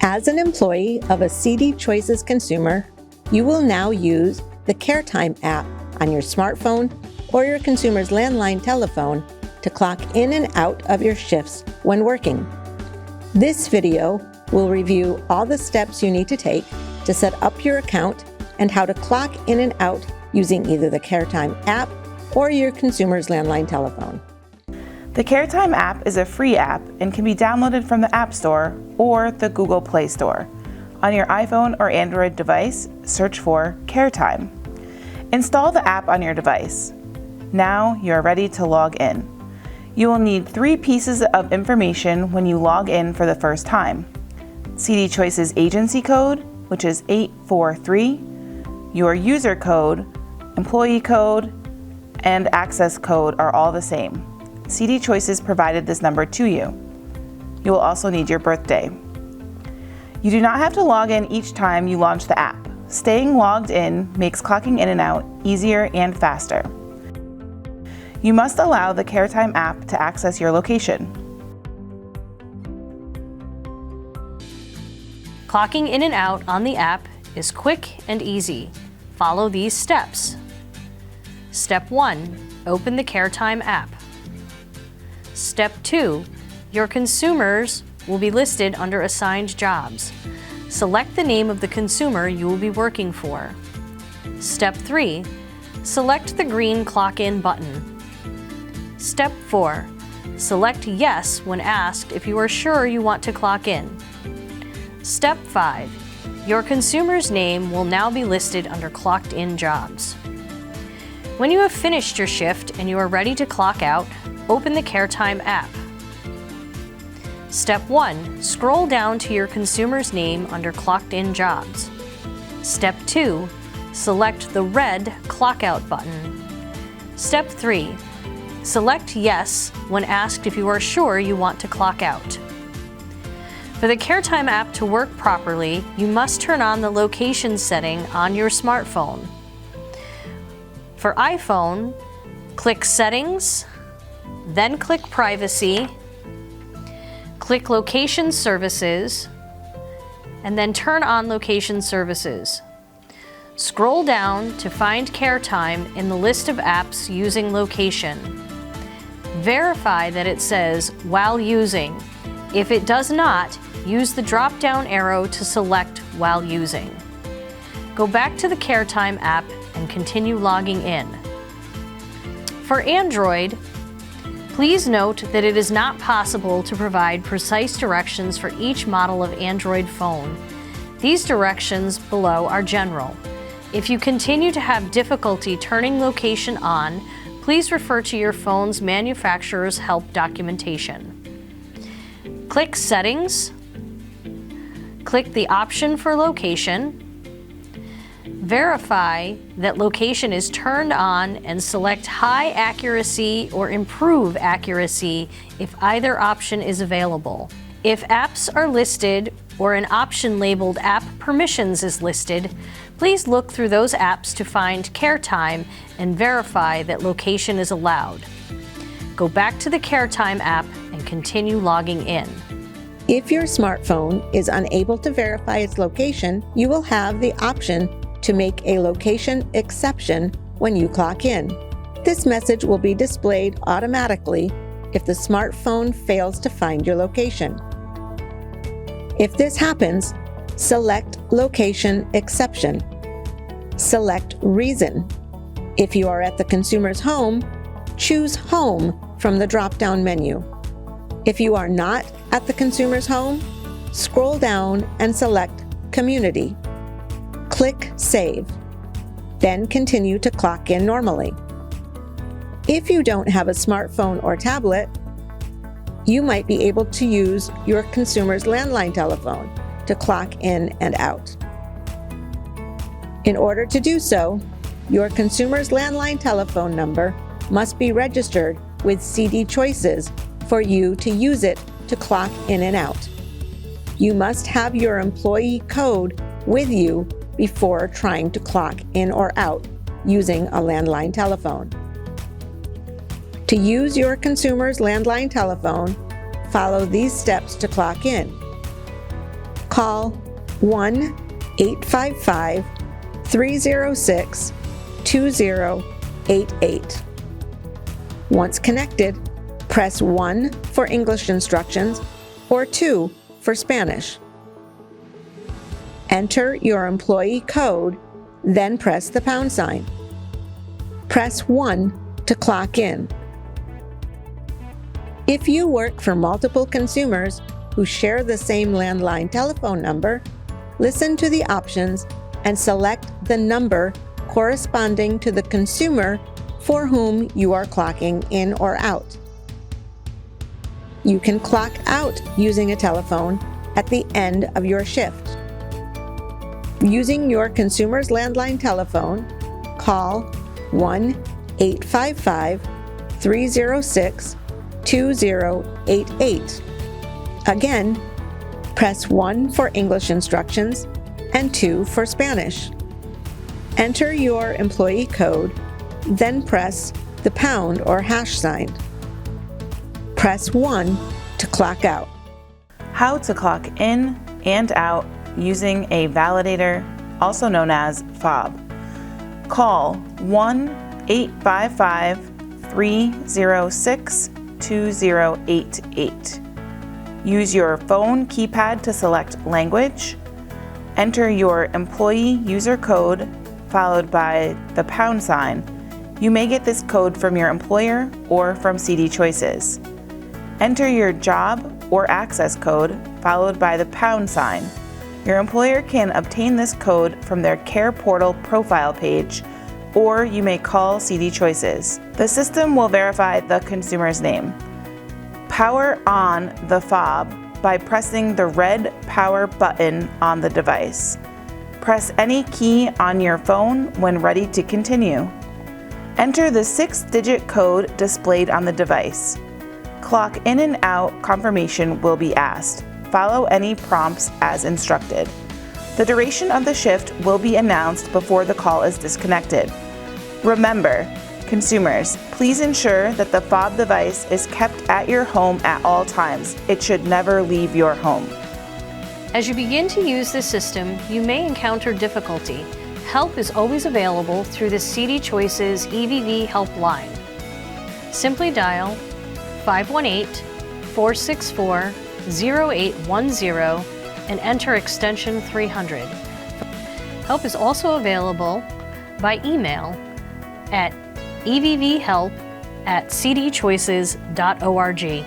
As an employee of a CD Choices consumer, you will now use the CareTime app on your smartphone or your consumer's landline telephone to clock in and out of your shifts when working. This video will review all the steps you need to take to set up your account and how to clock in and out using either the CareTime app or your consumer's landline telephone. The CareTime app is a free app and can be downloaded from the App Store or the Google Play Store. On your iPhone or Android device, search for CareTime. Install the app on your device. Now you are ready to log in. You will need 3 pieces of information when you log in for the first time: CD Choices agency code, which is 843, your user code, employee code, and access code are all the same. CD Choices provided this number to you. You will also need your birthday. You do not have to log in each time you launch the app. Staying logged in makes clocking in and out easier and faster. You must allow the CareTime app to access your location. Clocking in and out on the app is quick and easy. Follow these steps. Step 1, open the CareTime app. Step 2, your consumers will be listed under assigned jobs. Select the name of the consumer you will be working for. Step 3, select the green clock in button. Step 4, select yes when asked if you are sure you want to clock in. Step 5, your consumer's name will now be listed under clocked in jobs. When you have finished your shift and you are ready to clock out, open the CareTime app. Step 1, scroll down to your consumer's name under Clocked In Jobs. Step 2, select the red Clock Out button. Step 3, select Yes when asked if you are sure you want to clock out. For the CareTime app to work properly, you must turn on the location setting on your smartphone. For iPhone, click Settings, then click Privacy, click Location Services, and then turn on Location Services. Scroll down to find CareTime in the list of apps using location. Verify that it says while using. If it does not, use the drop-down arrow to select while using. Go back to the CareTime app and continue logging in. For Android, please note that it is not possible to provide precise directions for each model of Android phone. These directions below are general. If you continue to have difficulty turning location on, please refer to your phone's manufacturer's help documentation. Click Settings, click the option for location, verify that location is turned on and select High Accuracy or Improve Accuracy if either option is available. If apps are listed or an option labeled App Permissions is listed, please look through those apps to find CareTime and verify that location is allowed. Go back to the CareTime app and continue logging in. If your smartphone is unable to verify its location, you will have the option to make a location exception when you clock in. This message will be displayed automatically if the smartphone fails to find your location. If this happens, select Location Exception. Select Reason. If you are at the consumer's home, choose Home from the drop-down menu. If you are not at the consumer's home, scroll down and select Community. Click Save. Then continue to clock in normally. If you don't have a smartphone or tablet, you might be able to use your consumer's landline telephone to clock in and out. In order to do so, your consumer's landline telephone number must be registered with CD Choices for you to use it to clock in and out. You must have your employee code with you before trying to clock in or out using a landline telephone. To use your consumer's landline telephone, follow these steps to clock in. call 1-855-306-2088. Once connected, press 1 for English instructions or 2 for Spanish. Enter your employee code, then press the pound sign. Press 1 to clock in. If you work for multiple consumers who share the same landline telephone number, listen to the options and select the number corresponding to the consumer for whom you are clocking in or out. You can clock out using a telephone at the end of your shift. Using your consumer's landline telephone, call 1-855-306-2088. Again, press 1 for English instructions and 2 for Spanish. Enter your employee code, then press the pound or hash sign. Press 1 to clock out. How to clock in and out using a validator, also known as fob. Call 1-855-306-2088. Use your phone keypad to select language. Enter your employee user code followed by the pound sign. You may get this code from your employer or from CD Choices. Enter your job or access code followed by the pound sign. Your employer can obtain this code from their Care Portal profile page, or you may call CD Choices. The system will verify the consumer's name. Power on the fob by pressing the red power button on the device. Press any key on your phone when ready to continue. Enter the 6-digit code displayed on the device. Clock in and out confirmation will be asked. Follow any prompts as instructed. The duration of the shift will be announced before the call is disconnected. Remember, consumers, please ensure that the fob device is kept at your home at all times. It should never leave your home. As you begin to use this system, you may encounter difficulty. Help is always available through the CD Choices EVV helpline. Simply dial 518-464-0810 and enter extension 300. Help is also available by email at evvhelp@cdchoices.org.